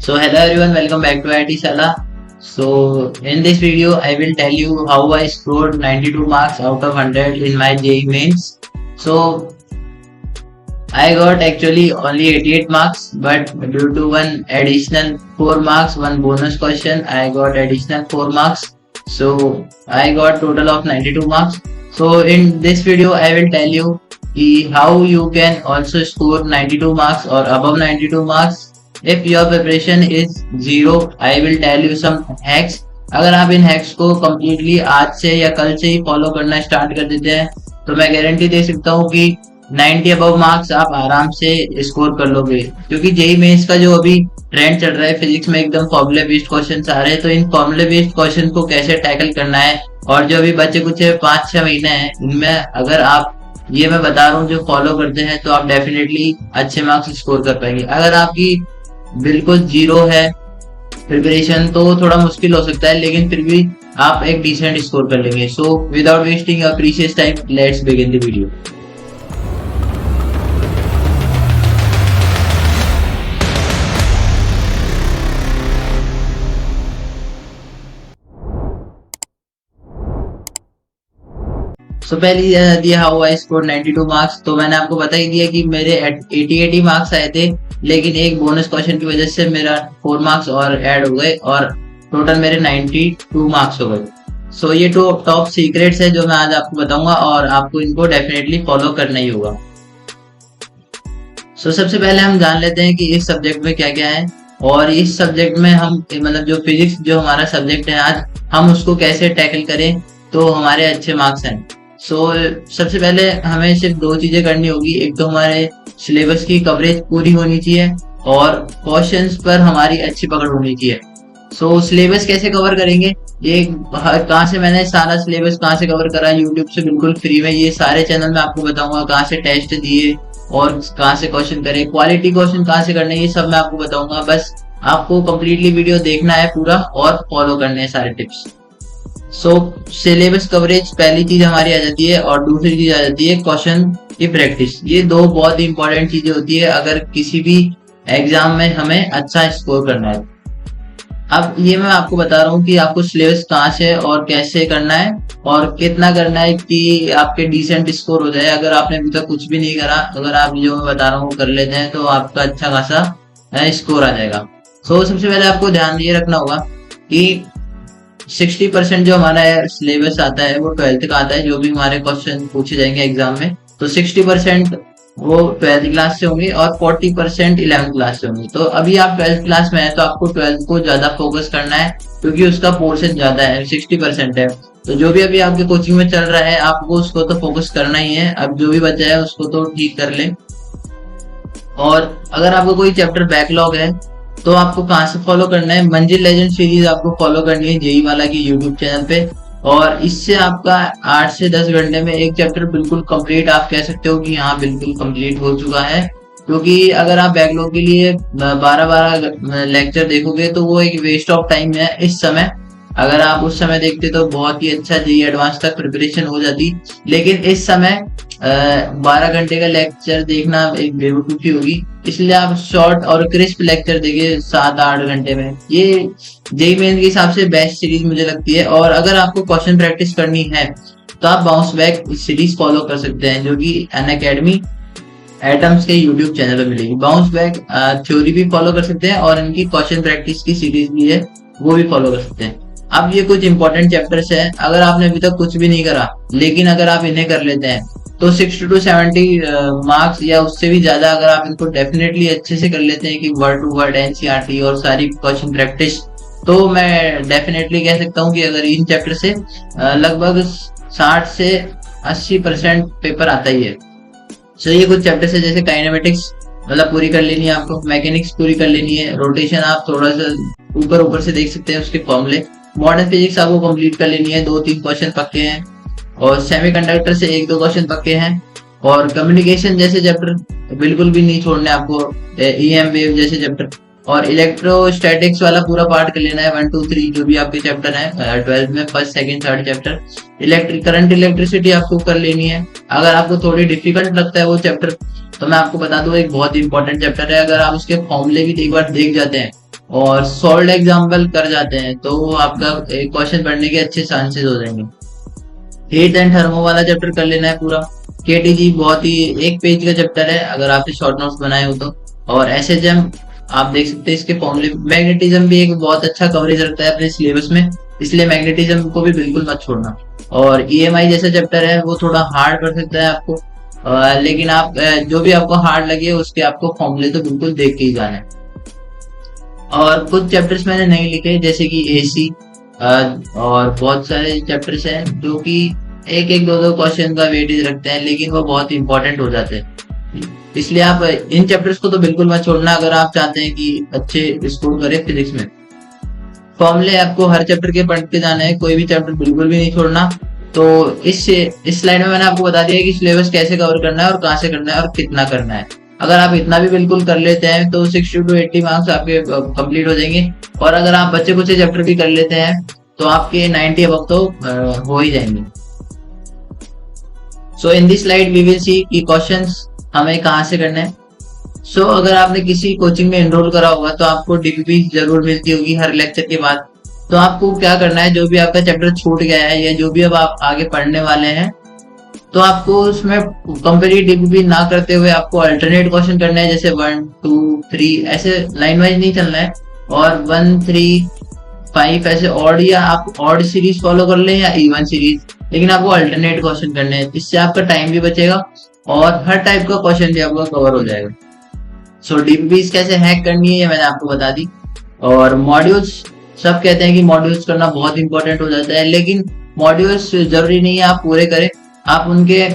So hello everyone, welcome back to IT Sala. So in this video, I will tell you how I scored 92 marks out of 100 in my JEE mains. So I got actually only 88 marks, but due to one additional 4 marks, one bonus question, I got additional 4 marks. So I got total of 92 marks. So in this video, I will tell you how you can also score 92 marks or above 92 marks. If your preparation is zero, I will tell you some hacks. अगर आप इन hacks को completely आज से या कल से ही follow करना start कर देते हैं तो मैं गारंटी दे सकता हूँ कि 90 अबव मार्क्स आप आराम से स्कोर कर लोगे। क्योंकि जेई मेंस का जो अभी ट्रेंड चल रहा है, फिजिक्स में एकदम फॉर्मूला बेस्ड क्वेश्चन आ रहे हैं, तो इन फॉर्मूला बेस्ड क्वेश्चन को कैसे टैकल करना है और जो अभी बच्चे कुछ 5-6 महीने हैं इनमें अगर आप ये मैं बता रहा हूँ जो फॉलो करते हैं तो आप डेफिनेटली अच्छे मार्क्स स्कोर कर पाएंगे। अगर आपकी बिल्कुल जीरो है प्रिपरेशन तो थोड़ा मुश्किल हो सकता है, लेकिन फिर भी आप एक डिसेंट स्कोर कर लेंगे। So without wasting your precious time, let's begin the video. So पहले दिया हाउ आई स्कोर 92 मार्क्स। तो मैंने आपको बता ही दिया कि मेरे 88 मार्क्स आए थे, लेकिन एक बोनस क्वेश्चन की वजह से मेरा 4 मार्क्स और ऐड हो गए और टोटल मेरे 92 मार्क्स हो गए। सो ये टॉप सीक्रेट्स है जो मैं आज आपको बताऊंगा और आपको इनको डेफिनेटली फॉलो करना ही होगा। सो सबसे पहले हम जान लेते हैं कि इस सब्जेक्ट में क्या क्या है और इस सब्जेक्ट में हम मतलब जो फिजिक्स जो हमारा सब्जेक्ट है आज, हम उसको कैसे टैकल करें तो हमारे अच्छे मार्क्स हैं। सो सबसे पहले हमें सिर्फ 2 चीजें करनी होगी। एक तो हमारे सिलेबस की कवरेज पूरी होनी चाहिए और क्वेश्चंस पर हमारी अच्छी पकड़ होनी चाहिए। सो सिलेबस कैसे कवर करेंगे, ये कहाँ से मैंने सारा सिलेबस कहाँ से कवर करा, यूट्यूब से बिल्कुल फ्री में ये सारे चैनल में आपको बताऊंगा। कहाँ से टेस्ट दिए और कहाँ से क्वेश्चन करे, क्वालिटी क्वेश्चन कहाँ से करने, ये सब मैं आपको बताऊंगा। बस आपको कंप्लीटली वीडियो देखना है पूरा और फॉलो करने हैं सारे टिप्स। सो सिलेबस कवरेज पहली चीज हमारी आ जाती है और दूसरी चीज आ जाती है क्वेश्चन की प्रैक्टिस। ये 2 बहुत ही इंपॉर्टेंट चीजें होती है अगर किसी भी एग्जाम में हमें अच्छा स्कोर करना है। अब ये मैं आपको बता रहा हूँ कि आपको सिलेबस कहाँ से और कैसे करना है और कितना करना है कि आपके डिसेंट स्कोर हो जाए। अगर आपने अभी तक कुछ भी नहीं करा, अगर आप जो मैं बता रहा हूँ कर लेते हैं तो आपका अच्छा खासा स्कोर आ जाएगा। सो सबसे पहले आपको ध्यान ये रखना होगा कि 60% जो हमारा सिलेबस आता है वो 12th का आता है। जो भी हमारे क्वेश्चन पूछे जाएंगे एग्जाम में तो 60% वो 12th क्लास से होंगे और 40% 11th क्लास से होंगे। तो अभी आप 12th क्लास में है तो आपको 12th को ज्यादा फोकस करना है क्योंकि उसका पोर्शन ज्यादा है, 60% है। तो जो भी अभी आपके कोचिंग में चल रहा है आपको उसको तो फोकस करना ही है। अब जो भी बचा है उसको तो ठीक कर ले। और अगर आपको कोई चैप्टर बैकलॉग है तो आपको कहाँ से फॉलो करना है, मंजिल लेजेंड सीरीज आपको फॉलो करनी है जेई वाला की यूट्यूब चैनल पे। और इससे आपका 8 से 10 घंटे में एक चैप्टर बिल्कुल कंप्लीट आप कह सकते हो कि हाँ बिल्कुल कंप्लीट हो चुका है। क्योंकि अगर आप बैकलॉग के लिए 12-12 लेक्चर देखोगे तो वो एक वेस्ट ऑफ टाइम है इस समय। अगर आप उस समय देखते तो बहुत ही अच्छा जेई एडवांस तक प्रिपरेशन हो जाती, लेकिन इस समय 12 घंटे का लेक्चर देखना एक बेवकूफी होगी। इसलिए आप शॉर्ट और क्रिस्प लेक्चर देखिए 7-8 घंटे में। ये जेई मेन के हिसाब से बेस्ट सीरीज मुझे लगती है। और अगर आपको क्वेश्चन प्रैक्टिस करनी है तो आप बाउंस बैक सीरीज फॉलो कर सकते हैं जो कि अनअकैडमी एटम्स के यूट्यूब चैनल पर मिलेगी। बाउंस बैक थ्योरी भी फॉलो कर सकते हैं और इनकी क्वेश्चन प्रैक्टिस की सीरीज भी है वो भी फॉलो कर सकते हैं। अब ये कुछ इंपॉर्टेंट चैप्टर्स है, अगर आपने अभी तक कुछ भी नहीं करा लेकिन अगर आप इन्हें कर लेते हैं तो 60 to 70 मार्क्स या उससे भी ज्यादा अगर आप इनको डेफिनेटली अच्छे से कर लेते हैं कि वर्ड टू वर्ड एनसीईआरटी और सारी क्वेश्चन प्रैक्टिस, तो मैं डेफिनेटली कह सकता हूँ कि अगर इन चैप्टर से लगभग 60 से 80% पेपर आता ही है। सो ये कुछ चैप्टर्स है जैसे काइनेमेटिक्स मतलब पूरी कर लेनी है आपको, मैकेनिक्स पूरी कर लेनी है, रोटेशन आप थोड़ा सा ऊपर से देख सकते हैं उसके फॉर्मूले, मॉडर्न फिजिक्स आपको कंप्लीट कर लेनी है, 2-3 क्वेश्चन पक्के हैं और सेमीकंडक्टर से 1-2 क्वेश्चन पक्के हैं। और कम्युनिकेशन जैसे चैप्टर बिल्कुल भी नहीं छोड़ने आपको, ईएम वेव जैसे चैप्टर और इलेक्ट्रोस्टैटिक्स वाला पूरा पार्ट कर लेना है 1, 2, 3 जो भी आपके चैप्टर है 12th में, first second third chapter. Current electricity आपको कर लेनी है। अगर आपको थोड़ी डिफिकल्ट लगता है वो चैप्टर तो मैं आपको बता दूं एक बहुत इंपॉर्टेंट चैप्टर है। अगर आप उसके फॉर्मूले भी एक बार देख जाते हैं और सॉल्व एग्जाम्पल कर जाते हैं तो आपका क्वेश्चन पढ़ने के अच्छे चांसेस हो जाएंगे। हीट एंड थर्मो वाला चैप्टर कर लेना है पूरा। केटीजी बहुत ही एक पेज का चैप्टर है अगर आपने शॉर्ट नोट्स बनाए हो तो। और एसएचएम आप देख सकते हैं इसके फॉर्मूले। मैग्नेटिज्म भी एक बहुत अच्छा कवरेज रखता है अपने सिलेबस में, इसलिए मैग्नेटिज्म को भी बिल्कुल मत छोड़ना। और ईएमआई जैसा चैप्टर है वो थोड़ा हार्ड पड़ सकता है आपको, लेकिन आप जो भी आपको हार्ड लगे उसके आपको फॉर्मूले तो बिल्कुल देख के ही जाना है। और कुछ चैप्टर्स मैंने नहीं लिखे जैसे कि एसी, और बहुत सारे चैप्टर्स हैं जो कि एक एक दो दो क्वेश्चन का वेटेज रखते हैं, लेकिन वो बहुत इंपॉर्टेंट हो जाते हैं। इसलिए आप इन चैप्टर्स को तो बिल्कुल मत छोड़ना अगर आप चाहते हैं कि अच्छे स्कोर करें फिजिक्स में। फॉर्मूले आपको हर चैप्टर के पढ़ते जाना है, कोई भी चैप्टर बिल्कुल भी नहीं छोड़ना। तो इस स्लाइड में मैंने आपको बता दिया कि सिलेबस कैसे कवर करना है और कहाँ से करना है और कितना करना है। अगर आप इतना भी बिल्कुल कर लेते हैं तो 60 to 80 मार्क्स आपके कंप्लीट हो जाएंगे। और अगर आप बच्चे कुछ चैप्टर भी कर लेते हैं तो आपके 90 अब तो हो ही जाएंगे। So in this slide we will see कि क्वेश्चंस हमें कहाँ से करना है। सो अगर आपने किसी कोचिंग में एनरोल करा होगा तो आपको डीपीपी जरूर मिलती होगी हर लेक्चर के बाद। तो आपको क्या करना है, जो भी आपका चैप्टर छूट गया है या जो भी अब आप आगे पढ़ने वाले हैं तो आपको उसमें कंप्लीट डीपीपी ना करते हुए आपको अल्टरनेट क्वेश्चन करना है, जैसे 1 2 3 ऐसे लाइन वाइज नहीं चलना है, और 1 3 5 ऐसे ऑड, या आप ऑड सीरीज फॉलो कर लें या इवन सीरीज, लेकिन आपको अल्टरनेट क्वेश्चन करने हैं। इससे आपका टाइम भी बचेगा और हर टाइप का क्वेश्चन भी आपका कवर हो जाएगा। सो डीपीपी कैसे हैक करनी है ये मैंने आपको बता दी। और मॉड्यूल्स, सब कहते हैं कि मॉड्यूल्स करना बहुत इंपॉर्टेंट हो जाता है, लेकिन मॉड्यूल्स जरूरी नहीं है आप पूरे करें। आप उनके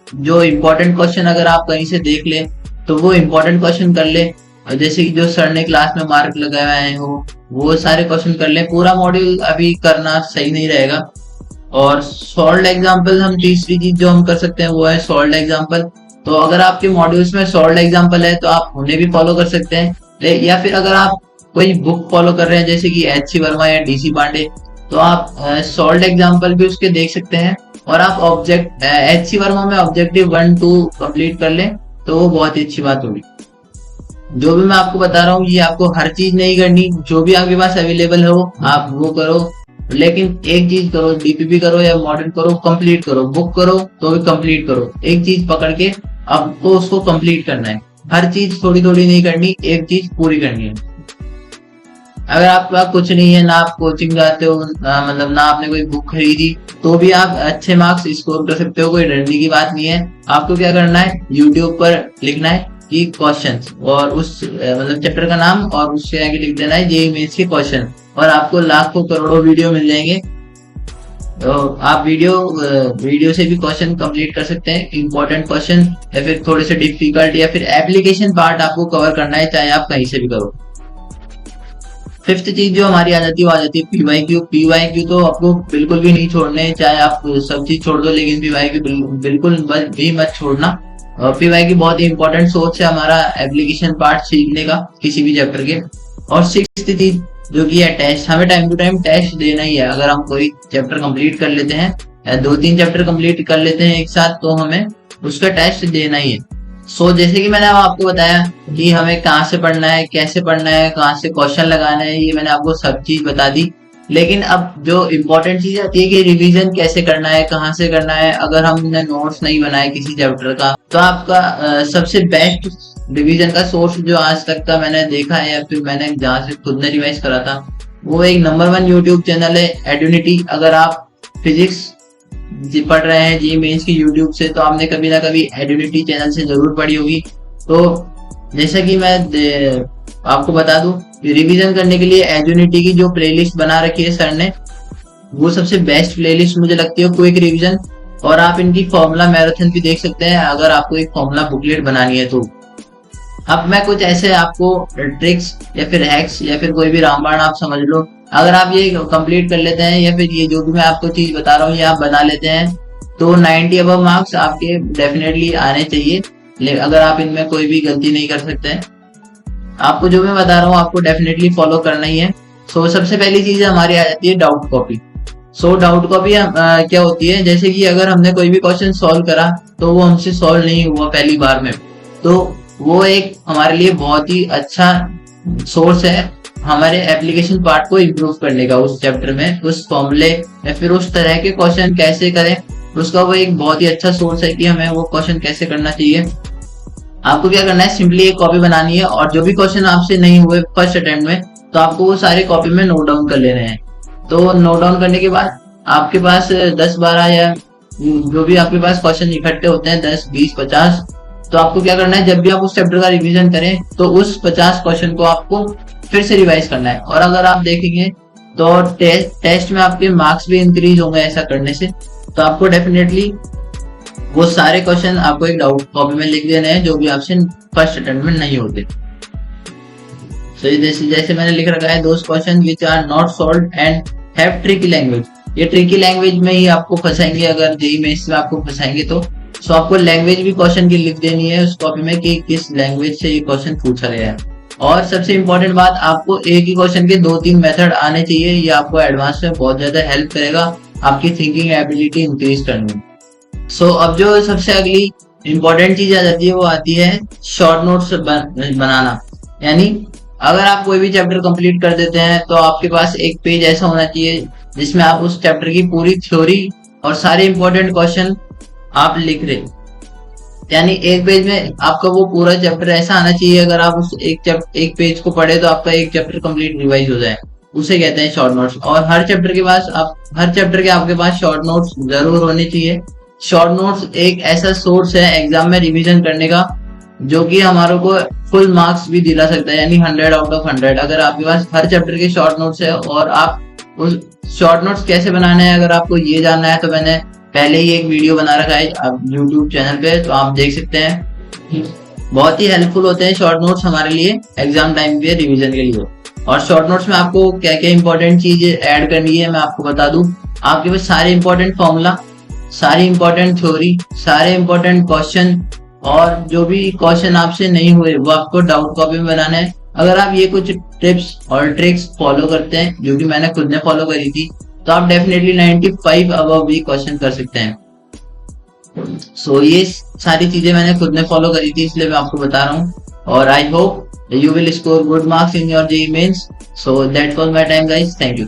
जो इम्पोर्टेंट क्वेश्चन अगर आप कहीं से देख ले तो वो इम्पोर्टेंट क्वेश्चन कर ले, जैसे कि जो सर ने क्लास में मार्क लगाए हो वो सारे क्वेश्चन कर ले। पूरा मॉड्यूल अभी करना सही नहीं रहेगा। और सॉल्व एग्जाम्पल, हम तीसरी चीज जो हम कर सकते हैं वो है सॉल्व एग्जाम्पल। तो अगर आपके मॉड्यूल्स में सॉल्व एग्जाम्पल है तो आप उन्हें भी फॉलो कर सकते हैं, या फिर अगर आप कोई बुक फॉलो कर रहे हैं जैसे कि एच.सी. वर्मा या डी.सी. पांडे तो आप सॉल्व एग्जाम्पल भी उसके देख सकते हैं। और आप ऑब्जेक्ट एच.सी. वर्मा में ऑब्जेक्टिव 1 2 कंप्लीट कर लें तो वो बहुत ही अच्छी बात होगी। जो भी मैं आपको बता रहा हूँ ये आपको हर चीज नहीं करनी, जो भी आपके पास अवेलेबल हो आप वो करो, लेकिन एक चीज करो, डीपीपी करो या मॉडल करो, कंप्लीट करो। बुक करो तो भी कंप्लीट करो, एक चीज पकड़ के आपको उसको कंप्लीट करना है। हर चीज थोड़ी थोड़ी नहीं करनी, एक चीज पूरी करनी है। अगर आपके पास कुछ नहीं है, ना आप कोचिंग जाते हो, मतलब ना आपने कोई बुक खरीदी, तो भी आप अच्छे मार्क्स स्कोर कर सकते हो, कोई डरने की बात नहीं है। आपको क्या करना है, यूट्यूब पर लिखना है कि क्वेश्चंस, और उस मतलब चैप्टर का नाम और उससे आगे लिख देना है जेईई मेंस के क्वेश्चन, और आपको लाखों करोड़ों वीडियो मिल जाएंगे। तो आप वीडियो से भी क्वेश्चन कंप्लीट कर सकते हैं, इंपॉर्टेंट क्वेश्चन, या फिर थोड़े से डिफिकल्ट, या फिर एप्लीकेशन पार्ट आपको कवर करना है, चाहे आप कहीं से भी करो। फिफ्थ चीज जो हमारी आ जाती है वो आ जाती है पीवाईक्यू। पीवाईक्यू तो आपको बिल्कुल भी नहीं छोड़ने, चाहे आप सब चीज छोड़ दो, लेकिन पीवाईक्यू बिल्कुल भी मत छोड़ना। पीवाईक्यू बहुत ही इंपॉर्टेंट सोर्स है हमारा एप्लीकेशन पार्ट सीखने का किसी भी चैप्टर के। और सिक्स्थ चीज जो कि है टेस्ट, हमें टाइम टू टाइम टेस्ट देना ही है। अगर हम कोई चैप्टर कंप्लीट कर लेते हैं या 2-3 चैप्टर कंप्लीट कर लेते हैं एक साथ, तो हमें उसका टेस्ट देना ही है। सो जैसे कि मैंने आपको बताया कि हमें कहाँ से पढ़ना है, कैसे पढ़ना है, कहाँ से क्वेश्चन लगाना है, ये मैंने आपको सब चीज बता दी। लेकिन अब जो इम्पोर्टेंट चीज आती है कि रिवीजन कैसे करना है, कहाँ से करना है। अगर हमने नोट्स नहीं बनाए किसी चैप्टर का तो आपका सबसे बेस्ट रिवीजन का सोर्स जो आज तक का मैंने देखा है, या फिर मैंने जहाँ से खुद ने रिवाइज करा था, वो एक नंबर 1 यूट्यूब चैनल है एड्यूनिटी। अगर आप फिजिक्स पढ़ रहे हैं जेईई मेंस की यूट्यूब से, तो आपने कभी ना कभी एड्यूनिटी चैनल से जरूर पढ़ी होगी। तो जैसा कि मैं आपको बता दूं, रिवीजन करने के लिए एड्यूनिटी की जो प्लेलिस्ट बना रखी है सर ने, वो सबसे बेस्ट प्लेलिस्ट मुझे लगती है क्विक रिवीजन। और आप इनकी फॉर्मूला मैराथन भी देख सकते हैं अगर आपको एक फॉर्मूला बुकलेट बनानी है तो। अब मैं कुछ ऐसे आपको ट्रिक्स या फिर हैक्स या फिर कोई भी रामबाण आप समझ लो, अगर आप ये कंप्लीट कर लेते हैं या फिर ये जो भी मैं आपको चीज बता रहा हूँ ये आप बना लेते हैं, तो 90 अबव मार्क्स आपके डेफिनेटली आने चाहिए। अगर आप इनमें कोई भी गलती नहीं कर सकते हैं, आपको जो मैं बता रहा हूँ आपको डेफिनेटली फॉलो करना ही है। सो सबसे पहली चीज हमारी आ जाती है डाउट कॉपी। सो डाउट कॉपी क्या होती है, जैसे कि अगर हमने कोई भी क्वेश्चन सॉल्व करा तो वो हमसे सॉल्व नहीं हुआ पहली बार में, तो वो एक हमारे लिए बहुत ही अच्छा सोर्स है हमारे एप्लीकेशन पार्ट को इम्प्रूव करने का उस चैप्टर में, उस फॉर्मूले या फिर उस तरह के क्वेश्चन कैसे करें, उसका वो एक बहुत ही अच्छा सोर्स है कि हमें वो क्वेश्चन कैसे करना चाहिए। आपको क्या करना है, सिंपली एक कॉपी बनानी है और जो भी क्वेश्चन आपसे नहीं हुए फर्स्ट अटेम्प्ट में, तो आपको वो सारे कॉपी में नोट डाउन कर लेने हैं। तो नोट डाउन करने के बाद आपके पास 10-12 या जो भी आपके पास क्वेश्चन इकट्ठे होते हैं 10, 20, 50, तो आपको क्या करना है, जब भी आप उस चैप्टर का रिवीजन करें तो उस 50 क्वेश्चन को आपको फिर से रिवाइज करना है। और अगर आप देखेंगे तो टेस्ट में आपके मार्क्स भी इंक्रीज होंगे ऐसा करने से। तो आपको डेफिनेटली वो सारे क्वेश्चन आपको एक डाउट कॉपी में लिख देने हैं जो भी आपसे फर्स्ट अटेम्प्ट में नहीं होते। तो जैसे मैंने लिख रखा है, those question which are not solved and have tricky language. ये ट्रिकी लैंग्वेज में ही आपको फंसाएंगे, अगर जेईई मेंस में आपको फंसाएंगे तो। सो आपको लैंग्वेज भी क्वेश्चन की लिख देनी है उस कॉपी में कि किस लैंग्वेज से ये क्वेश्चन पूछा गया है। और सबसे इंपॉर्टेंट बात, आपको एक ही क्वेश्चन के 2-3 मेथड आने चाहिए। ये आपको एडवांस में बहुत ज्यादा हेल्प करेगा आपकी थिंकिंग एबिलिटी इंक्रीज करने में। सो अब जो सबसे अगली इंपॉर्टेंट चीज आ जाती है वो आती है शॉर्ट नोट्स बनाना। यानी अगर आप कोई भी चैप्टर कंप्लीट कर देते हैं तो आपके पास एक पेज ऐसा होना चाहिए जिसमें आप उस चैप्टर की पूरी थ्योरी और सारे इंपॉर्टेंट क्वेश्चन आप लिख रहे। यानी एक पेज में आपका वो पूरा चैप्टर ऐसा आना चाहिए, अगर आप उस एक पेज को पढ़े तो आपका एक चैप्टर कंप्लीट रिवाइज हो जाए, उसे कहते हैं शॉर्ट नोट्स। और हर चैप्टर के आपके पास शॉर्ट नोट्स जरूर होने चाहिए। शॉर्ट नोट्स एक ऐसा सोर्स है एग्जाम में रिवीजन करने का जो कि हमारे को फुल मार्क्स भी दिला सकता है, यानी 100 आउट ऑफ 100 अगर आपके पास हर चैप्टर के शॉर्ट नोट्स है। और आप उस शॉर्ट नोट्स कैसे बनाने हैं अगर आपको ये जानना है तो मैंने पहले ही एक वीडियो बना रखा है आप यूट्यूब चैनल पे, तो आप देख सकते हैं। बहुत ही हेल्पफुल होते हैं शॉर्ट नोट्स हमारे लिए एग्जाम टाइम पे रिवीजन के लिए। और शॉर्ट नोट्स में आपको क्या क्या इंपॉर्टेंट चीजें ऐड करनी है मैं आपको बता दूं। आपके पास सारे इंपॉर्टेंट फॉर्मूला, सारी इंपॉर्टेंट थ्योरी, सारे इंपॉर्टेंट क्वेश्चन और जो भी क्वेश्चन आपसे नहीं हुए वो आपको डाउट कॉपी में बनाना है। अगर आप ये कुछ टिप्स और ट्रिक्स फॉलो करते हैं जो कि मैंने खुद ने फॉलो करी थी, तो आप डेफिनेटली 95 अबव भी क्वेश्चन कर सकते हैं। सो ये सारी चीजें मैंने खुद ने फॉलो करी थी इसलिए मैं आपको बता रहा हूँ। और I hope you will score good marks in your JEE mains. So that was my time guys, thank you.